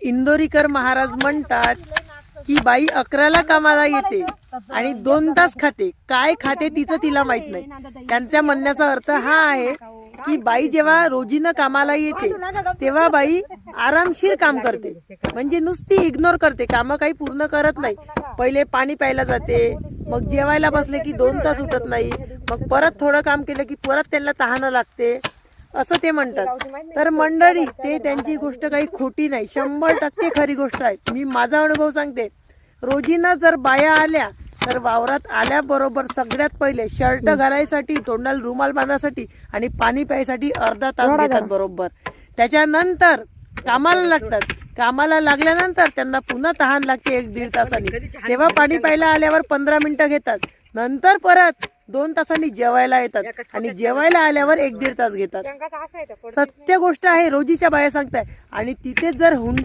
इंदोरीकर महाराज म्हणतात की बाई 11ला कामाला येते आणि 2 तास खाते. काय खाते तिचं तिला माहित नाही. त्यांच्या म्हणण्याचा अर्थ हा आहे की बाई जेव्हा रोजीनं कामाला येते तेव्हा बाई आरामशीर काम करते, म्हणजे नुसती इग्नोर करते, कामं काही पूर्ण करत नाही. पहिले पाणी प्यायला जाते, मग जेवायला बसले की 2 तास उठत नाही, मग परत थोडं काम केलं की परत त्यांना तहानं लागते, असं ते म्हणतात. तर मंडळी, ते त्यांची गोष्ट काही खोटी नाही, 100% खरी गोष्ट आहे. मी माझा अनुभव सांगते. रोजीनं जर बाया आल्या तर वावरात आल्याबरोबर सगळ्यात पहिले शर्ट घालायसाठी, तोंडाला रुमाल बांधायसाठी आणि पाणी प्यायसाठी अर्धा तास घेतात बरोबर. त्याच्यानंतर कामाला लागतात. कामाला लागल्यानंतर त्यांना पुन्हा तहान लागते 1-1.5 तासांनी, तेव्हा पाणी प्यायला आल्यावर 15 मिनिटं घेतात. नंतर परत 2 तासांनी जेवायला येतात आणि जेवायला आल्यावर 1-1.5 तास घेतात. सत्य गोष्ट आहे, रोजीच्या बाया सांगताय. आणि तिथे जर हुंड्या